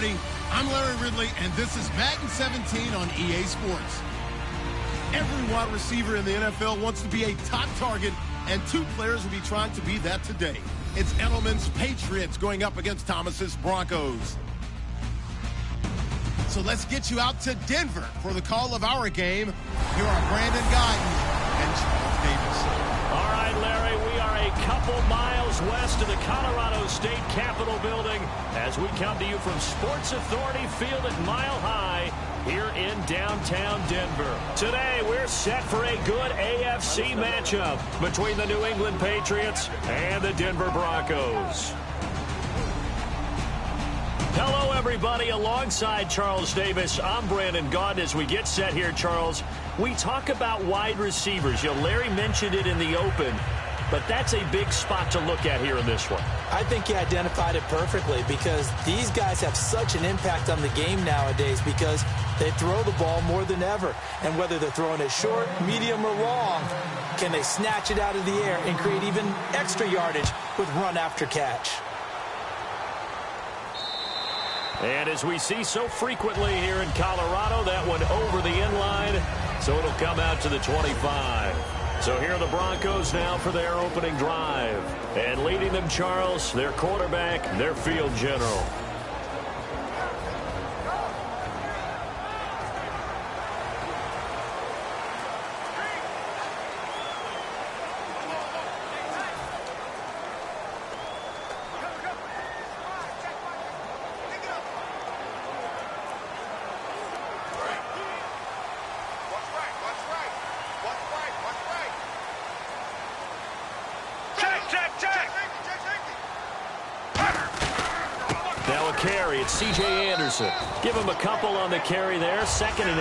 everybody. I'm Larry Ridley, and this is Madden 17 on EA Sports. Every wide receiver in the NFL wants to be a top target, and two players will be trying to be that today. It's Edelman's Patriots going up against Thomas's Broncos. So let's get you out to Denver for the call of our game. Here are Brandon Gaudin and Charles Davis. All right, Larry, we are a couple miles west of the Colorado State Capitol building as we come to you from Sports Authority Field at Mile High here in downtown Denver. Today, we're set for a good AFC matchup between the New England Patriots and the Denver Broncos. Hello, everybody. Alongside Charles Davis, I'm Brandon Gaudin. As we get set here, Charles, we talk about wide receivers. You know, Larry mentioned it in the open, but that's a big spot to look at here in this one. I think he identified it perfectly because these guys have such an impact on the game nowadays because they throw the ball more than ever. And whether they're throwing it short, medium, or long, can they snatch it out of the air and create even extra yardage with run after catch? And as we see so frequently here in Colorado, that one over the end line, so it'll come out to the 25. So here are the Broncos now for their opening drive. And leading them, Charles, their quarterback, their field general. Now a carry, it's C.J. Anderson. Give him a couple on the carry there, 2nd and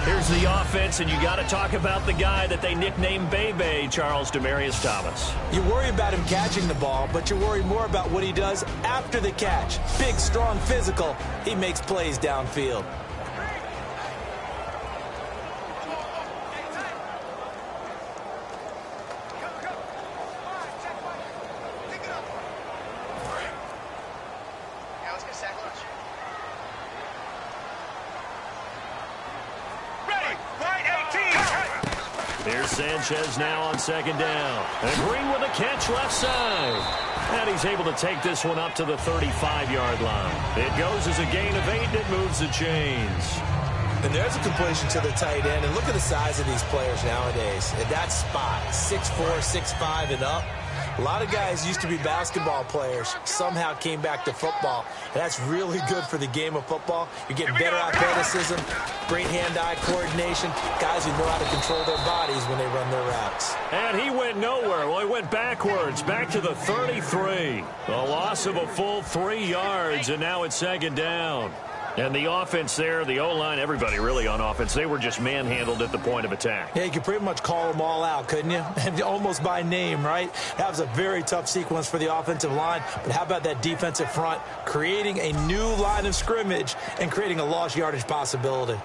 8. Here's the offense, and you got to talk about the guy that they nicknamed Bebe, Charles Demaryius Thomas. You worry about him catching the ball, but you worry more about what he does after the catch. Big, strong, physical. He makes plays downfield. Here's Sanchez now on 2nd down. And Green with a catch left side. And he's able to take this one up to the 35-yard line. It goes as a gain of 8, and it moves the chains. And there's a completion to the tight end. And look at the size of these players nowadays. At that spot, 6'4", 6'5", and up. A lot of guys used to be basketball players, somehow came back to football. And that's really good for the game of football. You're getting better athleticism, great hand-eye coordination, guys who know how to control their bodies when they run their routes. And he went nowhere. Well, he went backwards, back to the 33. A loss of a full 3 yards, and now it's 2nd down. And the offense there, the O-line, everybody really on offense, they were just manhandled at the point of attack. Yeah, you could pretty much call them all out, couldn't you? And almost by name, right? That was a very tough sequence for the offensive line. But how about that defensive front creating a new line of scrimmage and creating a lost yardage possibility?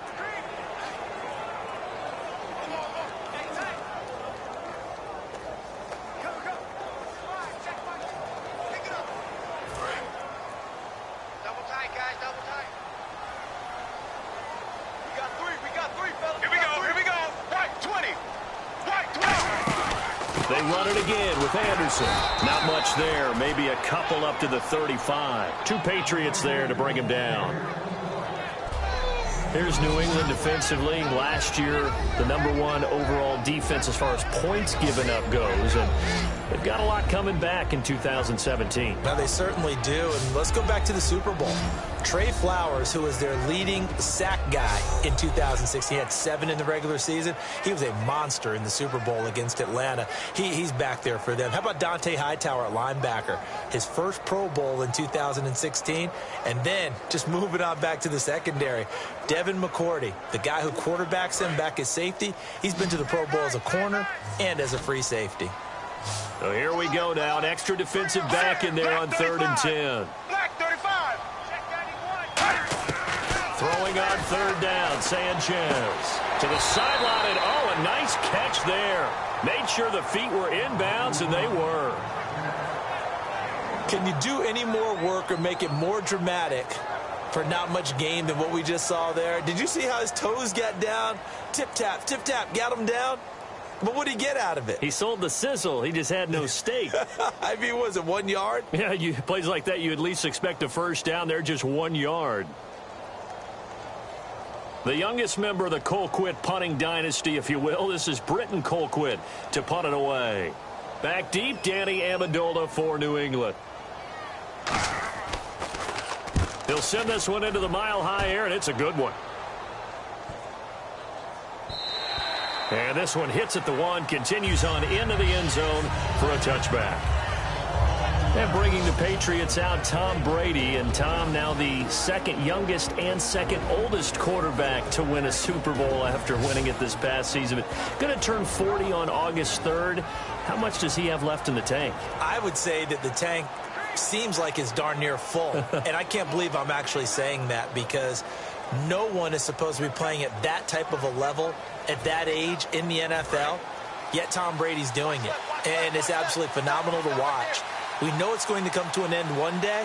They run it again with Anderson. Not much there. Maybe a couple up to the 35. 2 Patriots there to bring him down. Here's New England defensively. Last year, the #1 overall defense as far as points given up goes. And they've got a lot coming back in 2017. Now, they certainly do. And let's go back to the Super Bowl. Trey Flowers, who was their leading sack guy in 2006, he had 7 in the regular season. He was a monster in the Super Bowl against Atlanta. He's back there for them. How about Dante Hightower at linebacker? His first Pro Bowl in 2016. And then just moving on back to the secondary. Devin McCourty, the guy who quarterbacks him back at safety, he's been to the Pro Bowl as a corner and as a free safety. So here we go now. An extra defensive back in there on 3rd and 10. Throwing on 3rd down, Sanchez. To the sideline, and oh, a nice catch there. Made sure the feet were inbounds, and they were. Can you do any more work or make it more dramatic for not much gain than what we just saw there? Did you see how his toes got down? Tip-tap, got him down. But what did he get out of it? He sold the sizzle. He just had no steak. I mean, was it 1 yard? Yeah, plays like that, you at least expect a first down. They're just 1 yard. The youngest member of the Colquitt punting dynasty, if you will. This is Britton Colquitt to punt it away. Back deep, Danny Amendola for New England. He'll send this one into the mile-high air, and it's a good one. And this one hits at the 1, continues on into the end zone for a touchback. And bringing the Patriots out, Tom Brady. And Tom, now the second youngest and second oldest quarterback to win a Super Bowl after winning it this past season. Going to turn 40 on August 3rd. How much does he have left in the tank? I would say that the tank seems like it's darn near full. And I can't believe I'm actually saying that, because no one is supposed to be playing at that type of a level at that age in the NFL, yet Tom Brady's doing it. And it's absolutely phenomenal to watch. We know it's going to come to an end one day,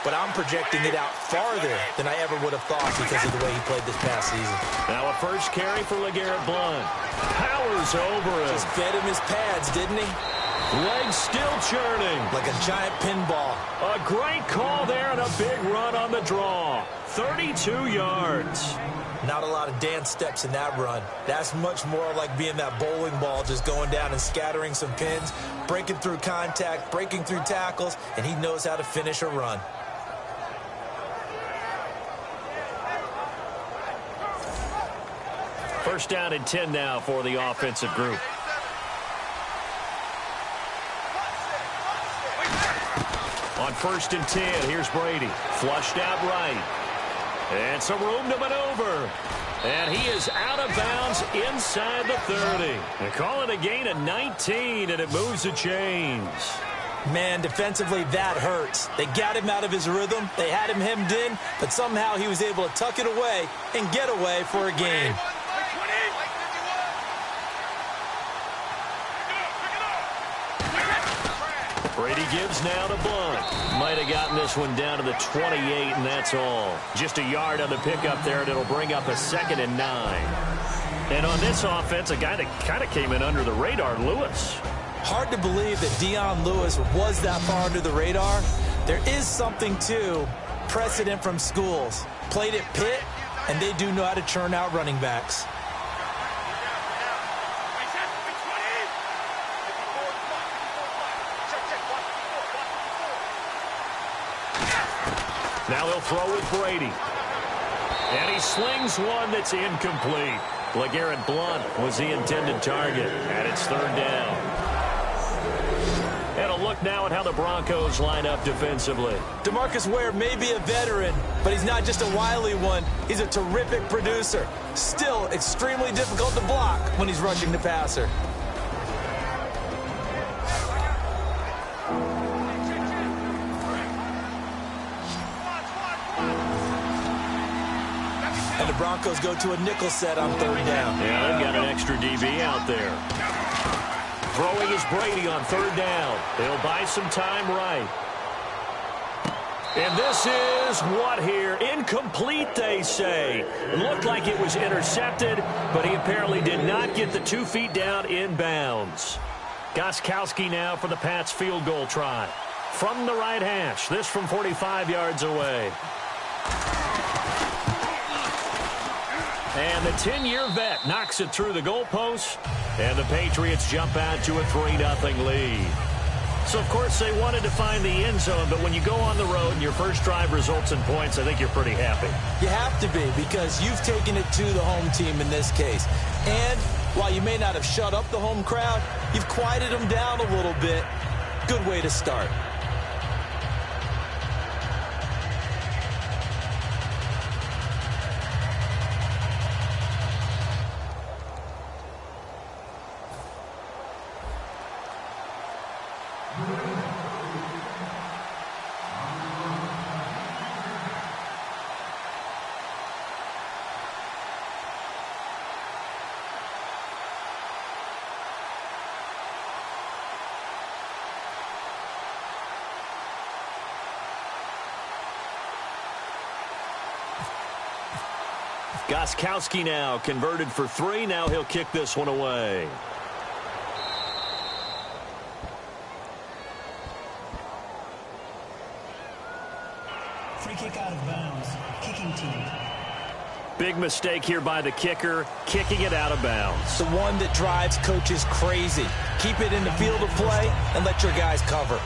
but I'm projecting it out farther than I ever would have thought because of the way he played this past season. Now a first carry for LeGarrette Blount. Powers over him. Just fed him his pads, didn't he? Legs still churning. Like a giant pinball. A great call there and a big run on the draw. 32 yards. Not a lot of dance steps in that run. That's much more like being that bowling ball, just going down and scattering some pins, breaking through contact, breaking through tackles, and he knows how to finish a run. First down and 10 now for the offensive group. On 1st and 10, here's Brady. Flushed out right. And some room to maneuver. And he is out of bounds inside the 30. They call it a gain of 19, and it moves the chains. Man, defensively, that hurts. They got him out of his rhythm. They had him hemmed in, but somehow he was able to tuck it away and get away for a gain. Brady gives now to Blount. Might have gotten this one down to the 28, and that's all. Just a yard on the pickup there, and it'll bring up a 2nd and 9. And on this offense, a guy that kind of came in under the radar, Lewis. Hard to believe that Dion Lewis was that far under the radar. There is something to precedent from schools. Played at Pitt, and they do know how to churn out running backs. Now he'll throw with Brady. And he slings one that's incomplete. LeGarrette Blount was the intended target, and it's 3rd down. And a look now at how the Broncos line up defensively. DeMarcus Ware may be a veteran, but he's not just a wily one. He's a terrific producer. Still extremely difficult to block when he's rushing the passer. And the Broncos go to a nickel set on 3rd down. Yeah, they've got an extra DB out there. Throwing is Brady on 3rd down. They'll buy some time right. And this is what here? Incomplete, they say. Looked like it was intercepted, but he apparently did not get the 2 feet down in bounds. Gostkowski now for the Pats field goal try. From the right hash, this from 45 yards away. And the 10-year vet knocks it through the goalpost, and the Patriots jump out to a 3-0 lead. So, of course, they wanted to find the end zone, but when you go on the road and your first drive results in points, I think you're pretty happy. You have to be, because you've taken it to the home team in this case. And while you may not have shut up the home crowd, you've quieted them down a little bit. Good way to start. Gostkowski now converted for 3. Now he'll kick this one away. Free kick out of bounds. Kicking team. Big mistake here by the kicker, kicking it out of bounds. The one that drives coaches crazy. Keep it in the field of play and let your guys cover.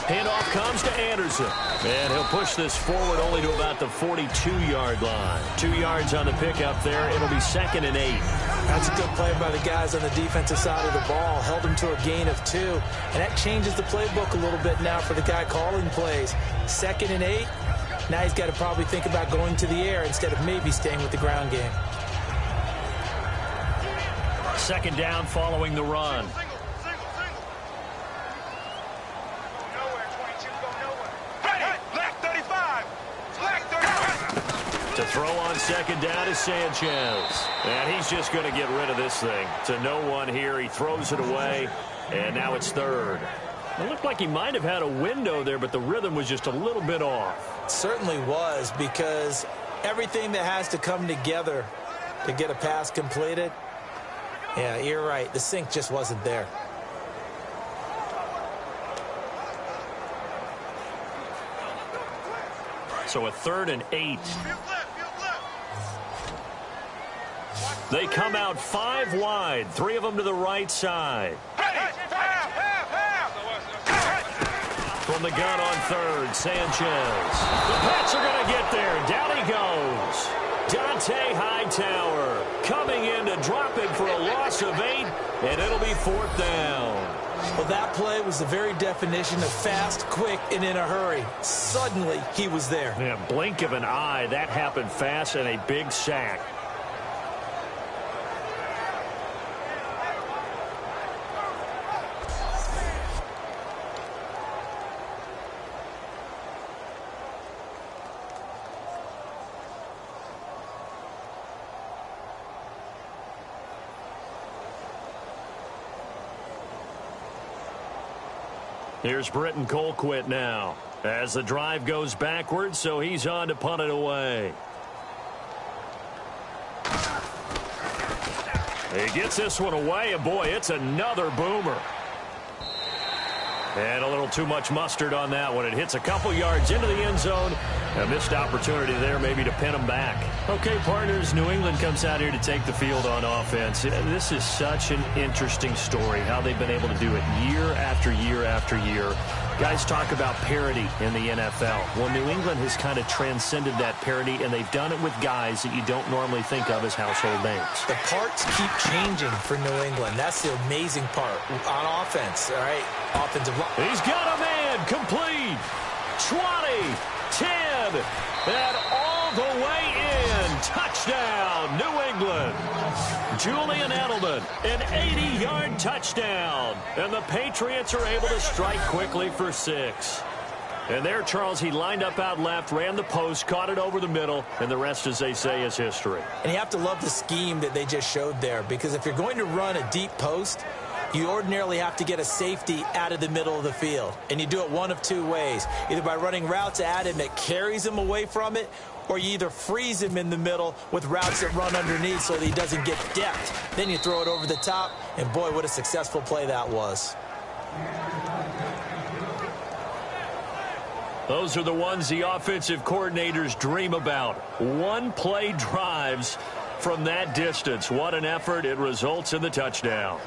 Handoff comes to Anderson. And he'll push this forward only to about the 42-yard line. 2 yards on the pickup there. It'll be 2nd and 8. That's a good play by the guys on the defensive side of the ball. Held him to a gain of 2. And that changes the playbook a little bit now for the guy calling plays. 2nd and 8. Now he's got to probably think about going to the air instead of maybe staying with the ground game. 2nd down following the run. To throw on 2nd down is Sanchez. And he's just going to get rid of this thing. To no one here. He throws it away. And now it's 3rd. It looked like he might have had a window there, but the rhythm was just a little bit off. It certainly was, because everything that has to come together to get a pass completed, yeah, you're right. The sync just wasn't there. So a 3rd and 8. They come out 5 wide, 3 of them to the right side. From the gun on 3rd, Sanchez. The Pats are going to get there. Down he goes. Dante Hightower coming in to drop it for a loss of 8, and it'll be 4th down. Well, that play was the very definition of fast, quick, and in a hurry. Suddenly, he was there. Yeah, blink of an eye. That happened fast, and a big sack. Here's Britton Colquitt now as the drive goes backwards, so he's on to punt it away. He gets this one away, and boy, it's another boomer. And a little too much mustard on that one. It hits a couple yards into the end zone. A missed opportunity there maybe to pin him back. Okay, partners, New England comes out here to take the field on offense. This is such an interesting story, how they've been able to do it year after year after year. Guys talk about parity in the NFL. Well, New England has kind of transcended that parity, and they've done it with guys that you don't normally think of as household names. The parts keep changing for New England. That's the amazing part on offense, all right? Offensive line. He's got a man complete. 20, 10, and all the way in. Touchdown, New England. Julian Edelman, an 80-yard touchdown. And the Patriots are able to strike quickly for 6. And there, Charles, he lined up out left, ran the post, caught it over the middle, and the rest, as they say, is history. And you have to love the scheme that they just showed there, because if you're going to run a deep post, you ordinarily have to get a safety out of the middle of the field. And you do it one of 2 ways, either by running routes at him that carries him away from it, or you either freeze him in the middle with routes that run underneath so that he doesn't get depth. Then you throw it over the top, and boy, what a successful play that was. Those are the ones the offensive coordinators dream about. One-play drives from that distance. What an effort. It results in the touchdown.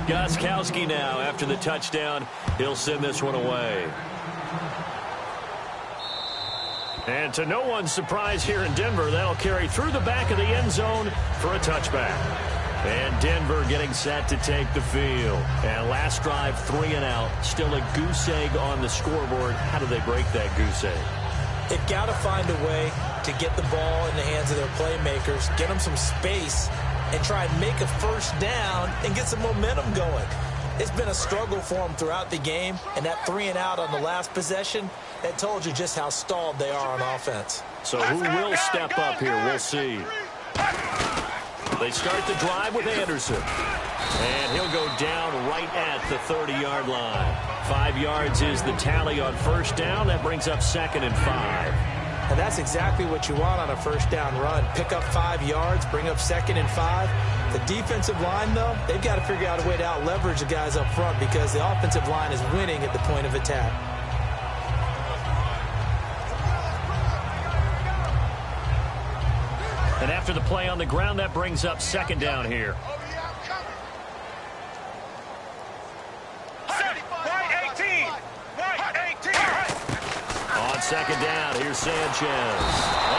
Gostkowski now after the touchdown. He'll send this one away. And to no one's surprise here in Denver, that'll carry through the back of the end zone for a touchback. And Denver getting set to take the field. And last drive, 3 and out. Still a goose egg on the scoreboard. How do they break that goose egg? They've got to find a way to get the ball in the hands of their playmakers, get them some space, and try and make a first down and get some momentum going. It's been a struggle for them throughout the game, and that 3 and out on the last possession, that told you just how stalled they are on offense. So who will step up here? We'll see. They start the drive with Anderson. And he'll go down right at the 30-yard line. 5 yards is the tally on first down. That brings up 2nd and 5. And that's exactly what you want on a first down run. Pick up 5 yards, bring up 2nd and 5. The defensive line, though, they've got to figure out a way to out-leverage the guys up front because the offensive line is winning at the point of attack. And after the play on the ground, that brings up 2nd down here. On 2nd down, here's Sanchez.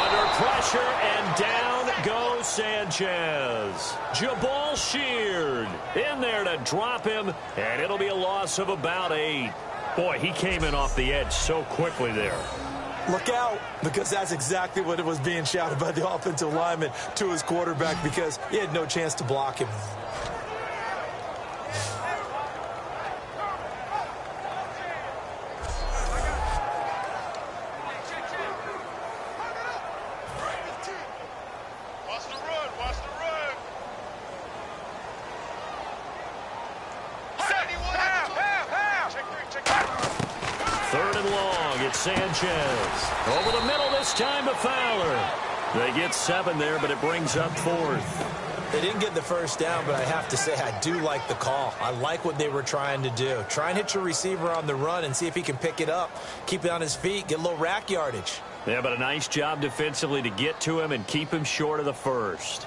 Under pressure, and down goes Sanchez. Jabal Sheard in there to drop him, and it'll be a loss of about 8. Boy, he came in off the edge so quickly there. Look out, because that's exactly what it was being shouted by the offensive lineman to his quarterback because he had no chance to block him. Sanchez over the middle this time to Fowler. They get 7 there, but it brings up 4th. They didn't get the first down, but I have to say I do like the call. I like what they were trying to do. Try and hit your receiver on the run and see if he can pick it up, keep it on his feet, get a little rack yardage. Yeah, but a nice job defensively to get to him and keep him short of the first.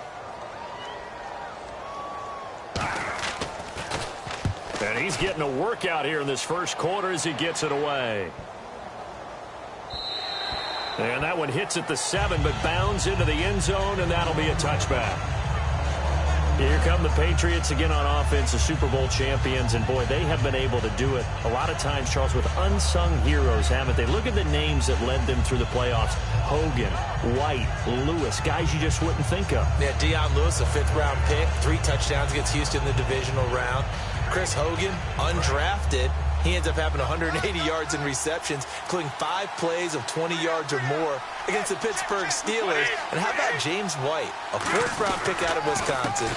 And he's getting a workout here in this first quarter as he gets it away. And that one hits at the 7, but bounds into the end zone, and that'll be a touchback. Here come the Patriots again on offense, the Super Bowl champions, and boy, they have been able to do it a lot of times, Charles, with unsung heroes, haven't they? Look at the names that led them through the playoffs. Hogan, White, Lewis, guys you just wouldn't think of. Yeah, Deion Lewis, a 5th-round pick, 3 touchdowns against Houston in the divisional round. Chris Hogan, undrafted. He ends up having 180 yards in receptions, including 5 plays of 20 yards or more against the Pittsburgh Steelers. And how about James White, a 4th-round pick out of Wisconsin?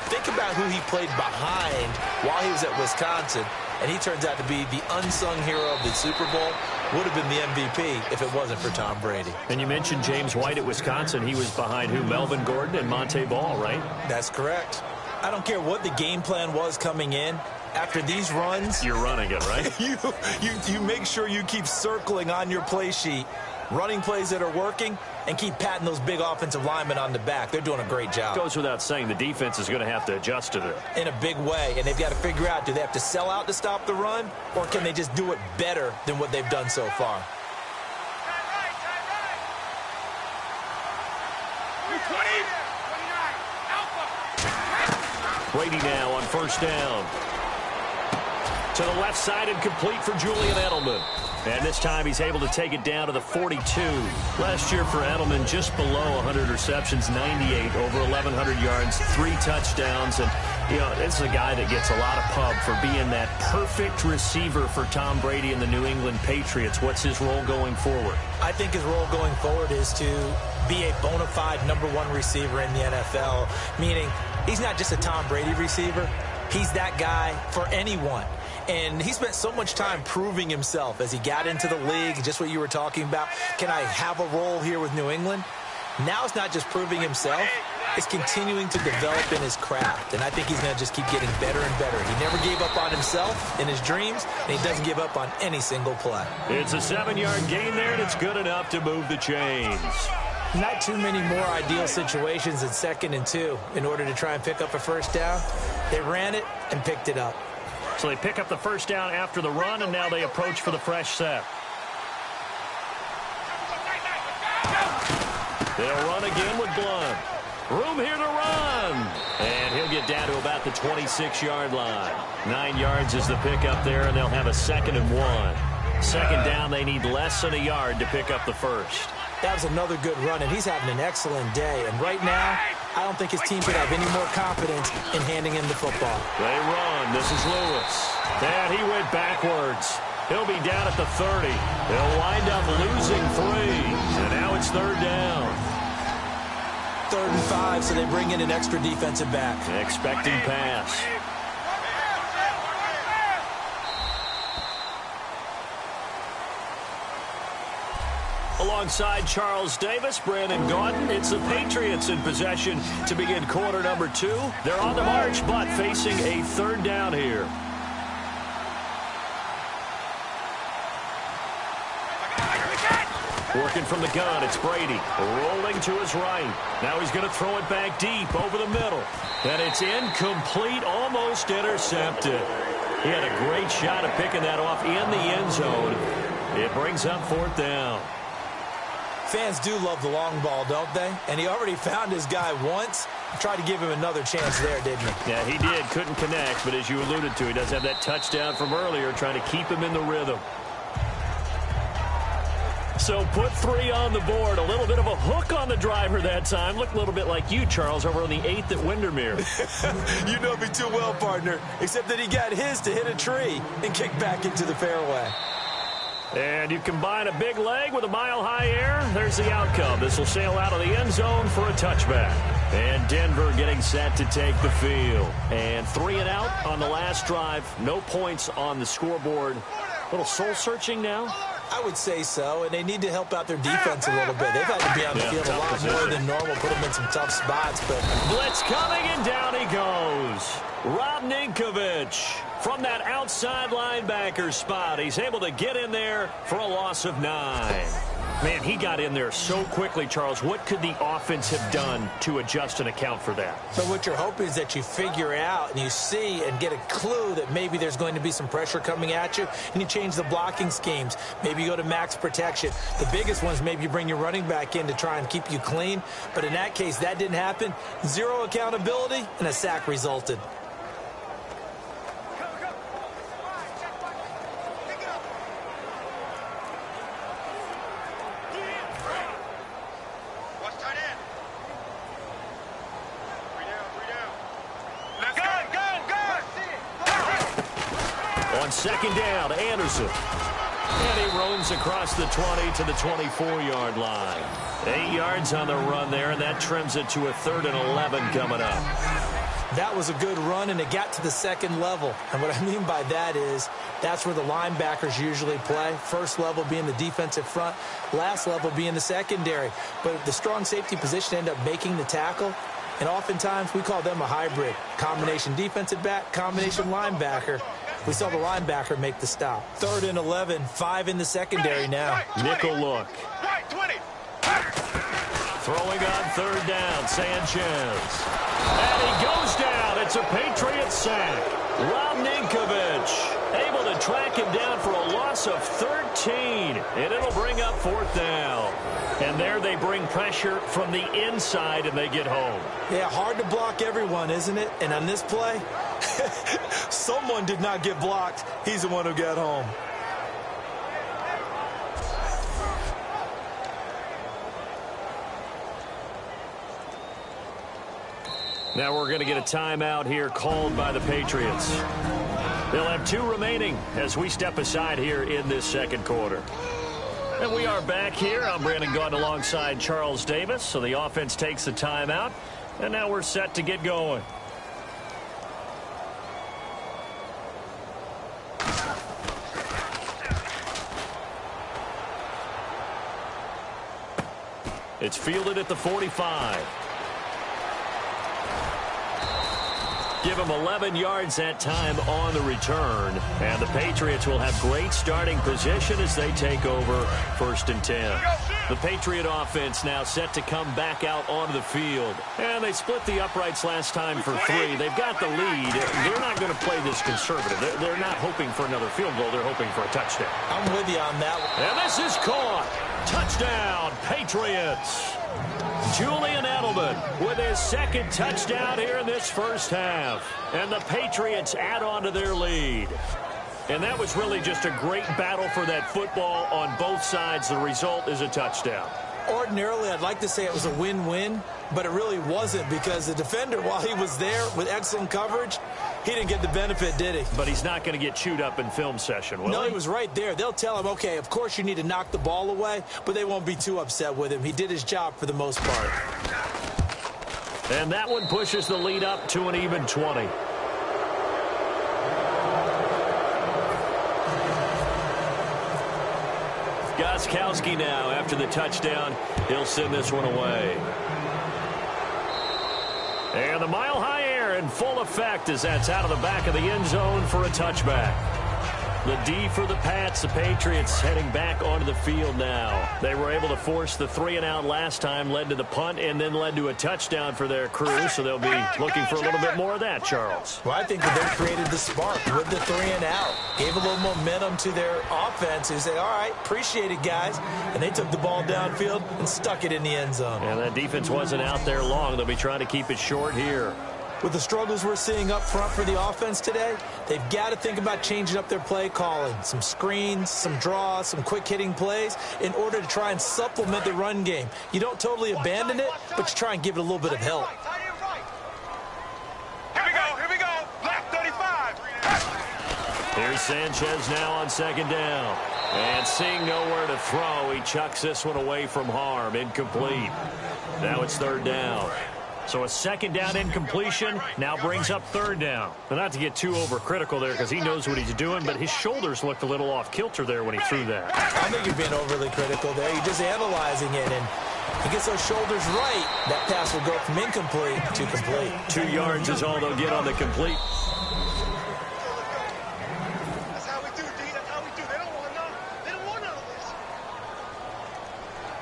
Think about who he played behind while he was at Wisconsin, and he turns out to be the unsung hero of the Super Bowl. Would have been the MVP if it wasn't for Tom Brady. And you mentioned James White at Wisconsin. He was behind who? Melvin Gordon and Monte Ball, right? That's correct. I don't care what the game plan was coming in. After these runs, you're running it, right? you make sure you keep circling on your play sheet, running plays that are working, and keep patting those big offensive linemen on the back. They're doing a great job. Goes without saying, the defense is going to have to adjust to that. In a big way, and they've got to figure out, do they have to sell out to stop the run, or can they just do it better than what they've done so far? Brady now on first down. To the left side and complete for Julian Edelman. And this time he's able to take it down to the 42. Last year for Edelman, just below 100 receptions, 98, over 1,100 yards, 3 touchdowns. And, you know, this is a guy that gets a lot of pub for being that perfect receiver for Tom Brady and the New England Patriots. What's his role going forward? I think his role going forward is to be a bona fide #1 receiver in the NFL, meaning he's not just a Tom Brady receiver. He's that guy for anyone. And he spent so much time proving himself as he got into the league, just what you were talking about. Can I have a role here with New England? Now it's not just proving himself. It's continuing to develop in his craft. And I think he's going to just keep getting better and better. He never gave up on himself in his dreams, and he doesn't give up on any single play. It's a 7-yard gain there, and it's good enough to move the chains. Not too many more ideal situations in 2nd and 2 in order to try and pick up a first down. They ran it and picked it up. So they pick up the first down after the run, and now they approach for the fresh set. They'll run again with Blunt. Room here to run. And he'll get down to about the 26-yard line. 9 yards is the pickup there, and they'll have a 2nd and 1. Second down, they need less than a yard to pick up the first. That was another good run, and he's having an excellent day. And right now, I don't think his team could have any more confidence in handing him the football. They run. This is Lewis. And he went backwards. He'll be down at the 30. They'll wind up losing 3. And now it's 3rd down. 3rd and 5, so they bring in an extra defensive back. Expecting pass. Alongside Charles Davis, Brandon Gaudin, it's the Patriots in possession to begin quarter number 2. They're on the march, but facing a 3rd down here. Working from the gun, it's Brady. Rolling to his right. Now he's going to throw it back deep over the middle. And it's incomplete, almost intercepted. He had a great shot at picking that off in the end zone. It brings up 4th down. Fans do love the long ball, don't they? And he already found his guy once. Tried to give him another chance there, didn't he? Yeah, he did. Couldn't connect, but as you alluded to, he does have that touchdown from earlier, trying to keep him in the rhythm. So put 3 on the board. A little bit of a hook on the driver that time. Looked a little bit like you, Charles, over on the 8th at Windermere. You know me too well, partner. Except that he got his to hit a tree and kick back into the fairway. And you combine a big leg with a mile-high air, there's the outcome. This will sail out of the end zone for a touchback. And Denver getting set to take the field. And 3 and out on the last drive. No points on the scoreboard. A little soul-searching now? I would say so, and they need to help out their defense a little bit. They've had to be on the field a lot more than normal, put them in some tough spots. But blitz coming, and down he goes. Rob Ninkovich from that outside linebacker spot. He's able to get in there for a loss of 9. Man, he got in there so quickly, Charles. What could the offense have done to adjust and account for that? So what you're hoping is that you figure out and you see and get a clue that maybe there's going to be some pressure coming at you, and you change the blocking schemes. Maybe you go to max protection. The biggest one is maybe you bring your running back in to try and keep you clean. But in that case, that didn't happen. 0 accountability, and a sack resulted. On 2nd down, Anderson. And he roams across the 20 to the 24-yard line. 8 yards on the run there, and that trims it to a 3rd and 11 coming up. That was a good run, and it got to the 2nd level. And what I mean by that is that's where the linebackers usually play. First level being the defensive front, last level being the secondary. But the strong safety position ended up making the tackle. And oftentimes we call them a hybrid. Combination defensive back, combination linebacker. We saw the linebacker make the stop. 3rd and 11, 5 in the secondary now. Nickel look. Throwing on 3rd down, Sanchez. And he goes down. It's a Patriot sack. Rob Ninkovich able to track him down for a loss of 13. And it'll bring up 4th down. And there they bring pressure from the inside, and they get home. Yeah, hard to block everyone, isn't it? And on this play, someone did not get blocked. He's the one who got home. Now we're going to get a timeout here called by the Patriots. They'll have 2 remaining as we step aside here in this 2nd quarter. And we are back here. I'm Brandon Gaudin alongside Charles Davis. So the offense takes the timeout, and now we're set to get going. It's fielded at the 45. Give him 11 yards that time on the return. And the Patriots will have great starting position as they take over 1st and 10. The Patriot offense now set to come back out onto the field. And they split the uprights last time for 3. They've got the lead. They're not going to play this conservative. They're not hoping for another field goal. They're hoping for a touchdown. I'm with you on that one. And this is caught. Touchdown, Patriots. Julian Edelman with his second touchdown here in this first half. And the Patriots add on to their lead. And that was really just a great battle for that football on both sides. The result is a touchdown. Ordinarily, I'd like to say it was a win-win, but it really wasn't because the defender, while he was there with excellent coverage, he didn't get the benefit, did he? But he's not going to get chewed up in film session, will he? No, he was right there. They'll tell him, okay, of course you need to knock the ball away, but they won't be too upset with him. He did his job for the most part. And that one pushes the lead up to an even 20. Gostkowski now, after the touchdown, he'll send this one away. And the mile-high air in full effect as that's out of the back of the end zone for a touchback. The D for the Pats, the Patriots heading back onto the field now. They were able to force the 3-and-out last time, led to the punt, and then led to a touchdown for their crew, so they'll be looking for a little bit more of that, Charles. Well, I think that they created the spark with the 3-and-out. Gave a little momentum to their offense who said, all right, appreciate it, guys. And they took the ball downfield and stuck it in the end zone. And that defense wasn't out there long. They'll be trying to keep it short here. With the struggles we're seeing up front for the offense today, they've got to think about changing up their play calling. Some screens, some draws, some quick-hitting plays in order to try and supplement the run game. You don't totally abandon it, but you try and give it a little bit of help. Here we go. Left 35. Here's Sanchez now on second down. And seeing nowhere to throw, he chucks this one away from harm. Incomplete. Now it's third down. So a second down incompletion now brings up third down. But not to get too overcritical there because he knows what he's doing, but his shoulders looked a little off kilter there when he threw that. I think you're being overly critical there. You're just analyzing it, and he gets those shoulders right. That pass will go from incomplete to complete. 2 yards is all they'll get on the complete. That's how we do, D. That's how we do. They don't want none of this.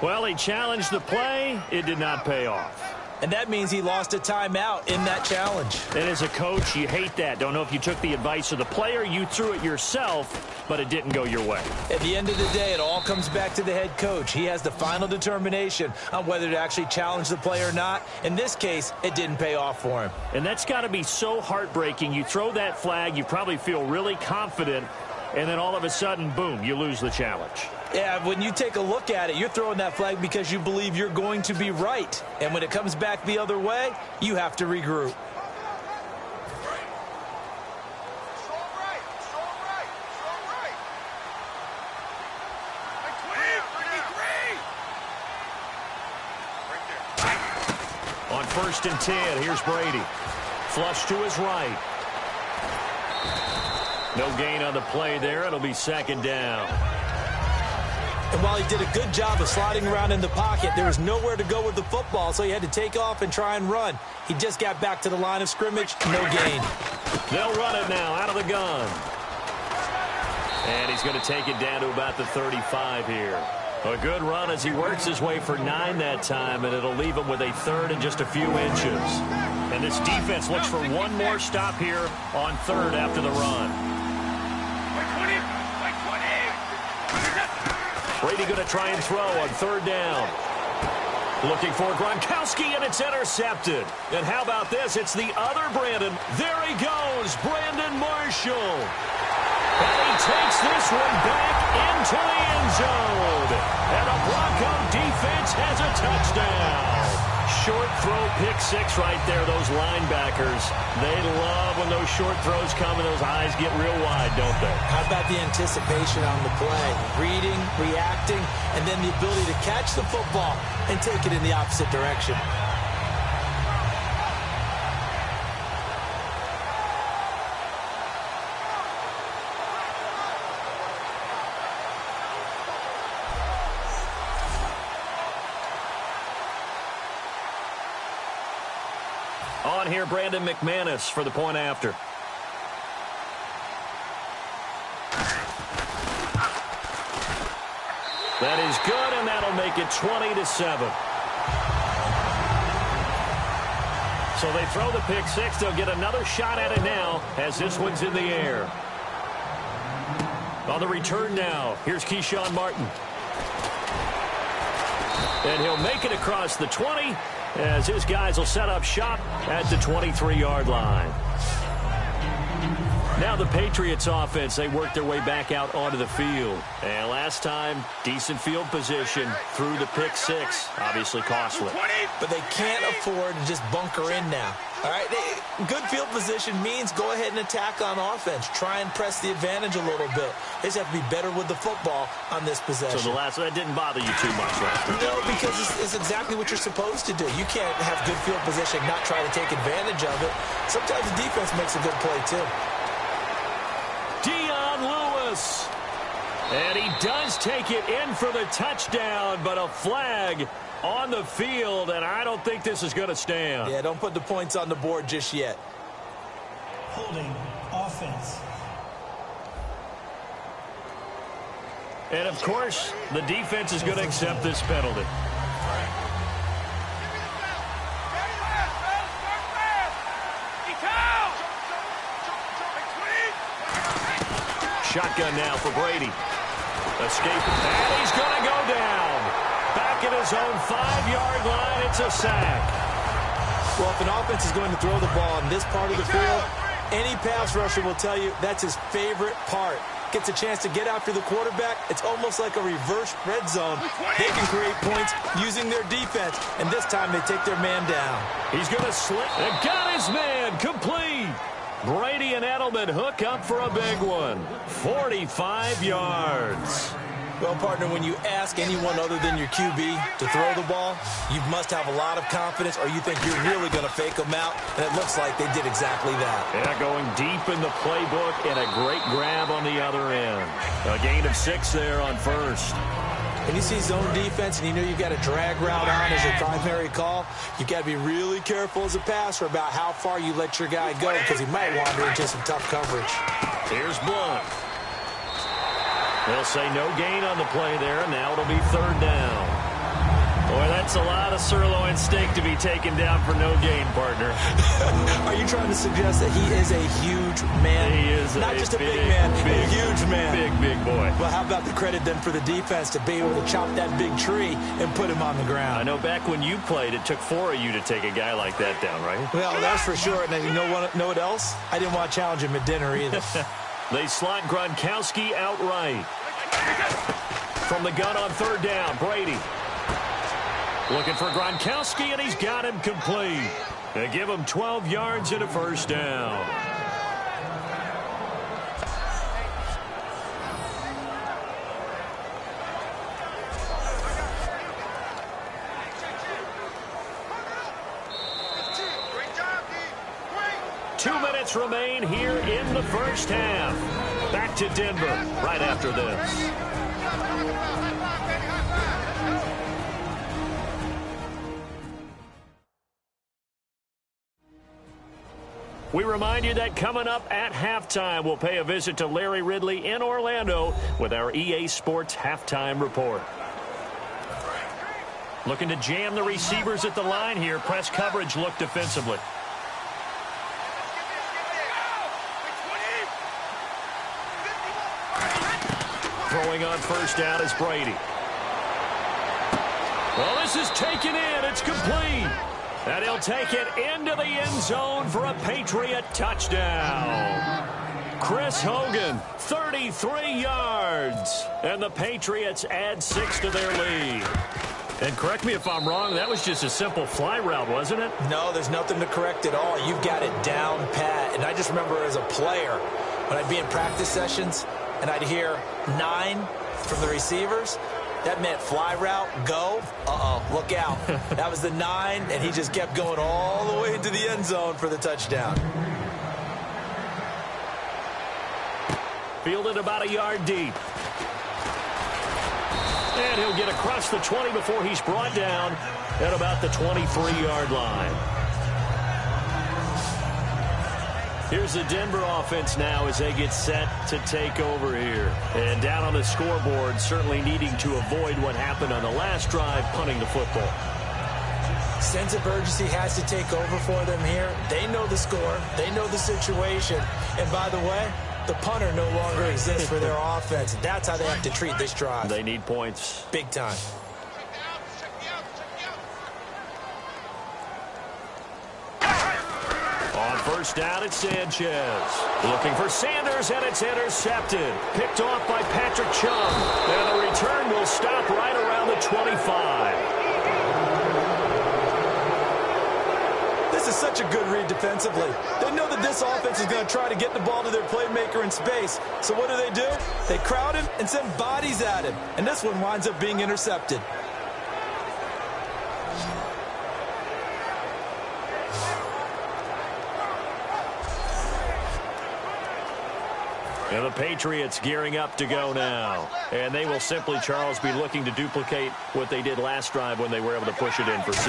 Well, he challenged the play. It did not pay off. And that means he lost a timeout in that challenge. And as a coach, you hate that. Don't know if you took the advice of the player, you threw it yourself, but it didn't go your way. At the end of the day, it all comes back to the head coach. He has the final determination on whether to actually challenge the play or not. In this case, it didn't pay off for him. And that's got to be so heartbreaking. You throw that flag, you probably feel really confident, and then all of a sudden, boom, you lose the challenge. Yeah, when you take a look at it, you're throwing that flag because you believe you're going to be right. And when it comes back the other way, you have to regroup. On 1st and 10, here's Brady. Flush to his right. No gain on the play there. It'll be second down. And while he did a good job of sliding around in the pocket, there was nowhere to go with the football, so he had to take off and try and run. He just got back to the line of scrimmage, no gain. They'll run it now out of the gun. And he's going to take it down to about the 35 here. A good run as he works his way for 9 that time, and it'll leave him with a third and just a few inches. And this defense looks for one more stop here on third after the run. Brady going to try and throw on third down. Looking for Gronkowski, and it's intercepted. And how about this? It's the other Brandon. There he goes, Brandon Marshall. And he takes this one back into the end zone. And the Bronco defense has a touchdown. Short throw, pick six right there. Those linebackers, they love when those short throws come and those eyes get real wide, don't they? How about the anticipation on the play? Reading, reacting, and then the ability to catch the football and take it in the opposite direction. On here, Brandon McManus for the point after. That is good, and that'll make it 20-7. So they throw the pick six. They'll get another shot at it now as this one's in the air. On the return now, here's Keyshawn Martin. And he'll make it across the 20 as his guys will set up shop at the 23-yard line. Now the Patriots offense, they work their way back out onto the field. And last time, decent field position through the pick six. Obviously costly. But they can't afford to just bunker in now. All right, good field position means go ahead and attack on offense. Try and press the advantage a little bit. They just have to be better with the football on this possession. So that didn't bother you too much, right? No, because it's exactly what you're supposed to do. You can't have good field position and not try to take advantage of it. Sometimes the defense makes a good play, too. Lewis. And he does take it in for the touchdown, but a flag on the field, and I don't think this is going to stand. Yeah, don't put the points on the board just yet. Holding offense. And, of course, the defense is going to accept this penalty. Shotgun now for Brady. Escape. And he's going to go down. Back at his own 5-yard line. It's a sack. Well, if an offense is going to throw the ball in this part of the field, any pass rusher will tell you that's his favorite part. Gets a chance to get after the quarterback. It's almost like a reverse red zone. They can create points using their defense, and this time they take their man down. He's going to slip. And got his man. Complete. Brady and Edelman hook up for a big one. 45 yards. Well, partner, when you ask anyone other than your QB to throw the ball, you must have a lot of confidence, or you think you're really going to fake them out, and it looks like they did exactly that. Yeah, going deep in the playbook and a great grab on the other end. A gain of 6 there on first. When you see zone defense and you know you've got a drag route on as your primary call, you've got to be really careful as a passer about how far you let your guy go because he might wander into some tough coverage. Here's Blunt. They'll say no gain on the play there, and now it'll be 3rd down. Boy, that's a lot of sirloin steak to be taken down for no gain, partner. Are you trying to suggest that he is a huge man? He is not just a big man, a huge man. Big boy. Well, how about the credit then for the defense to be able to chop that big tree and put him on the ground? I know back when you played, it took 4 of you to take a guy like that down, right? Well, that's for sure. And you know what else? I didn't want to challenge him at dinner either. They slot Gronkowski outright. From the gun on 3rd down, Brady. Looking for Gronkowski, and he's got him complete. They give him 12 yards and a 1st down. Great job, D. Great. 2 minutes remain here in the 1st half. Back to Denver right after this. We remind you that coming up at halftime, we'll pay a visit to Larry Ridley in Orlando with our EA Sports Halftime Report. Looking to jam the receivers at the line here. Press coverage look defensively. Throwing on 1st down is Brady. Well, this is taken in. It's complete. And he'll take it into the end zone for a Patriot touchdown. Chris Hogan, 33 yards. And the Patriots add 6 to their lead. And correct me if I'm wrong, that was just a simple fly route, wasn't it? No, there's nothing to correct at all. You've got it down pat. And I just remember as a player, when I'd be in practice sessions and I'd hear 9 from the receivers, that meant fly route, go. Look out. That was the 9, and he just kept going all the way into the end zone for the touchdown. Fielded about a yard deep. And he'll get across the 20 before he's brought down at about the 23-yard line. Here's the Denver offense now as they get set to take over here. And down on the scoreboard, certainly needing to avoid what happened on the last drive, punting the football. Sense of urgency has to take over for them here. They know the score. They know the situation. And by the way, the punter no longer exists for their offense. That's how they have to treat this drive. They need points. Big time. first down at Sanchez. Looking for Sanders, and it's intercepted. Picked off by Patrick Chung. And the return will stop right around the 25. This is such a good read defensively. They know that this offense is going to try to get the ball to their playmaker in space. So what do? They crowd him and send bodies at him. And this one winds up being intercepted. And the Patriots gearing up to go now. And they will simply, Charles, be looking to duplicate what they did last drive when they were able to push it in for 6.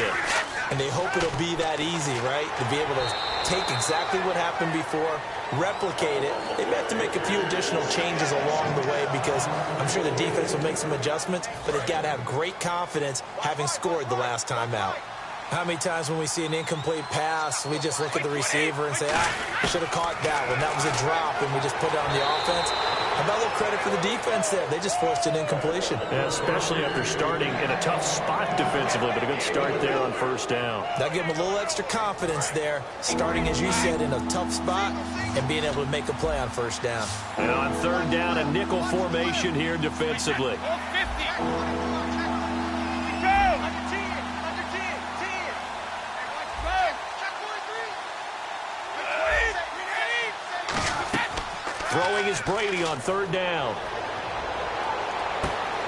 And they hope it'll be that easy, right? To be able to take exactly what happened before, replicate it. They may have to make a few additional changes along the way because I'm sure the defense will make some adjustments, but they've got to have great confidence having scored the last time out. How many times when we see an incomplete pass, we just look at the receiver and say, I should have caught that one. That was a drop, and we just put it on the offense. How about a little credit for the defense there? They just forced an incompletion. Yeah, especially after starting in a tough spot defensively, but a good start there on first down. That'll give them a little extra confidence there, starting, as you said, in a tough spot and being able to make a play on first down. And on third down, a nickel formation here defensively. Throwing is Brady on third down.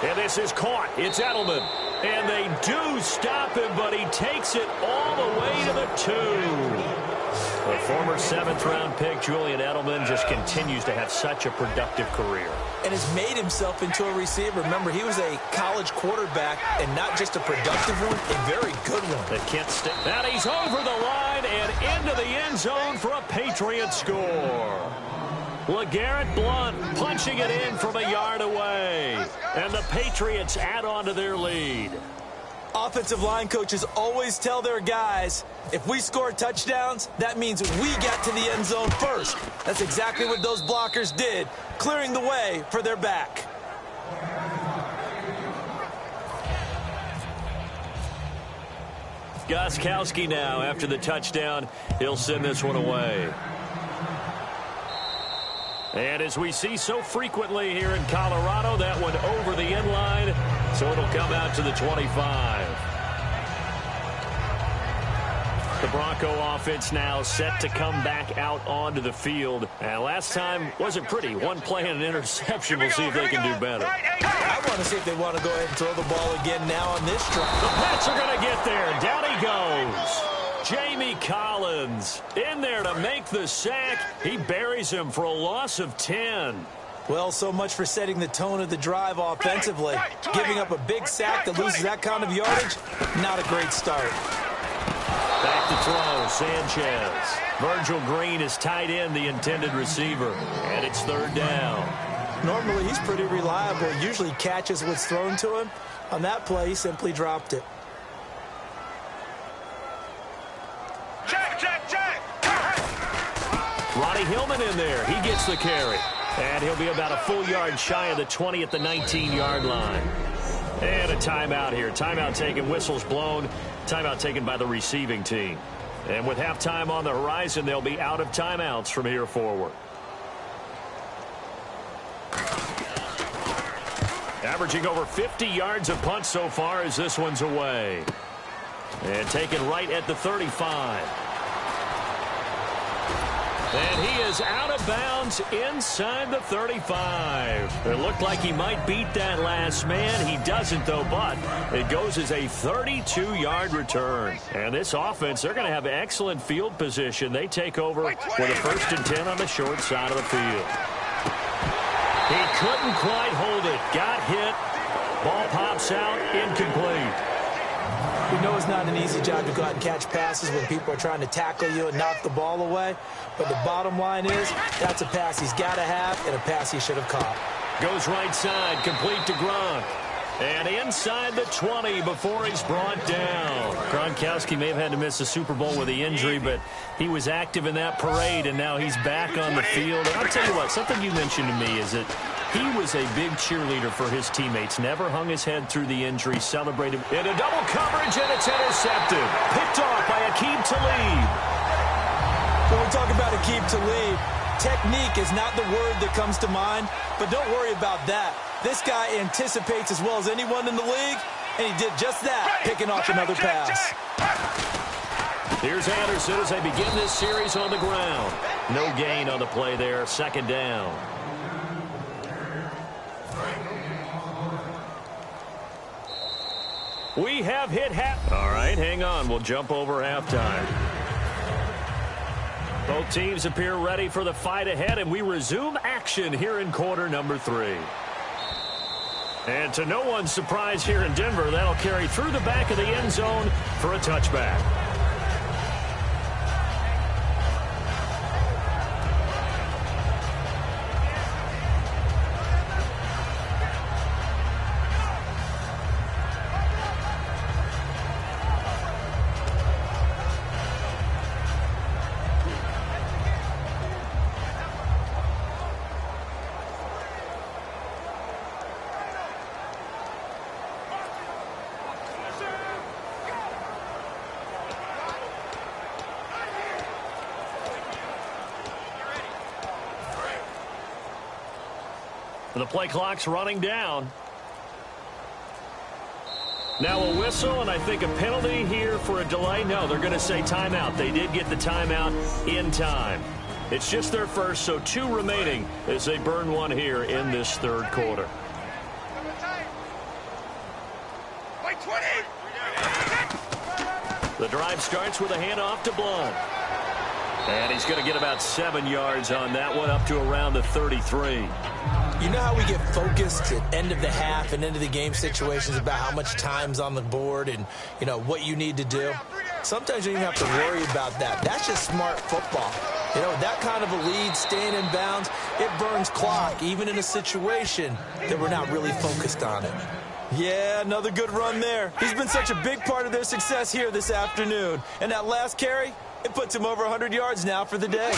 And this is caught. It's Edelman. And they do stop him, but he takes it all the way to the 2. The former 7th-round pick, Julian Edelman, just continues to have such a productive career. And has made himself into a receiver. Remember, he was a college quarterback, and not just a productive one, a very good one. That can't stick. Now he's over the line and into the end zone for a Patriot score. LeGarrette Blount punching it in from a yard away. And the Patriots add on to their lead. Offensive line coaches always tell their guys, if we score touchdowns, that means we got to the end zone first. That's exactly what those blockers did, clearing the way for their back. Gostkowski now, after the touchdown, he'll send this one away. And as we see so frequently here in Colorado, that one over the end line, so it'll come out to the 25. The Bronco offense now set to come back out onto the field. And last time wasn't pretty. One play and an interception. We'll see if they can do better. I want to see if they want to go ahead and throw the ball again now on this drive. The Pats are going to get there. Down he goes. Jamie Collins in there to make the sack. He buries him for a loss of 10. Well, so much for setting the tone of the drive offensively. Giving up a big sack that loses that kind of yardage, not a great start. Back to throw, Sanchez. Virgil Green is tight end, the intended receiver. And it's third down. Normally, he's pretty reliable. Usually catches what's thrown to him. On that play, he simply dropped it. Ronnie Hillman in there. He gets the carry. And he'll be about a full yard shy of the 20 at the 19-yard line. And a timeout here. Timeout taken, whistles blown. Timeout taken by the receiving team. And with halftime on the horizon, they'll be out of timeouts from here forward. Averaging over 50 yards a punt so far as this one's away. And taken right at the 35. And he is out of bounds inside the 35. It looked like he might beat that last man. He doesn't, though, but it goes as a 32-yard return. And this offense, they're going to have excellent field position. They take over with a 1st and 10 on the short side of the field. He couldn't quite hold it. Got hit. Ball pops out. Incomplete. We know it's not an easy job to go out and catch passes when people are trying to tackle you and knock the ball away. But the bottom line is, that's a pass he's got to have and a pass he should have caught. Goes right side, complete to Gronk. And inside the 20 before he's brought down. Gronkowski may have had to miss the Super Bowl with the injury, but he was active in that parade, and now he's back on the field. And I'll tell you what, something you mentioned to me is that he was a big cheerleader for his teammates. Never hung his head through the injury, celebrated in a double coverage, and it's intercepted. Picked off by Aqib Talib. When we talk about Aqib Talib, technique is not the word that comes to mind, but don't worry about that. This guy anticipates as well as anyone in the league, and he did just that, picking off another pass. Here's Anderson as they begin this series on the ground. No gain on the play there, second down. We have hit half. All right, hang on. We'll jump over halftime. Both teams appear ready for the fight ahead, and we resume action here in quarter number 3. And to no one's surprise here in Denver, that'll carry through the back of the end zone for a touchback. The play clock's running down. Now a whistle, and I think a penalty here for a delay. No, they're going to say timeout. They did get the timeout in time. It's just their first, so 2 remaining as they burn one here in this third quarter. The drive starts with a handoff to Blunt. And he's going to get about 7 yards on that one, up to around the 33. You know how we get focused at end of the half and end of the game situations about how much time's on the board and, you know, what you need to do? Sometimes you don't even have to worry about that. That's just smart football. You know, that kind of a lead, staying in bounds, it burns clock, even in a situation that we're not really focused on it. Yeah, another good run there. He's been such a big part of their success here this afternoon. And that last carry, it puts him over 100 yards now for the day.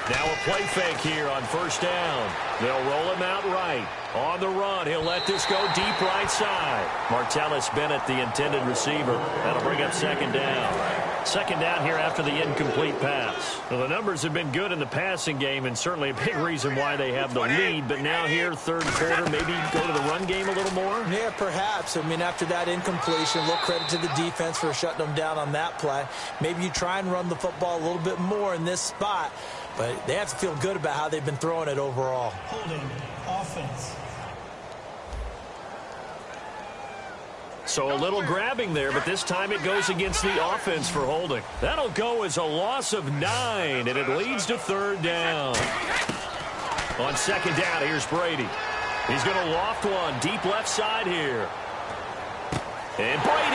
Now a play fake here on first down. They'll roll him out right. On the run, he'll let this go deep right side. Martellus Bennett, the intended receiver. That'll bring up second down. Second down here after the incomplete pass. Well, the numbers have been good in the passing game, and certainly a big reason why they have the lead. But now here, third quarter, maybe go to the run game a little more? Yeah, perhaps. I mean, after that incompletion, a little credit to the defense for shutting them down on that play. Maybe you try and run the football a little bit more in this spot. But they have to feel good about how they've been throwing it overall. Holding offense. So a little grabbing there, but this time it goes against the offense for holding. That'll go as a loss of 9, and it leads to third down. On second down, here's Brady. He's going to loft one deep left side here. And Brady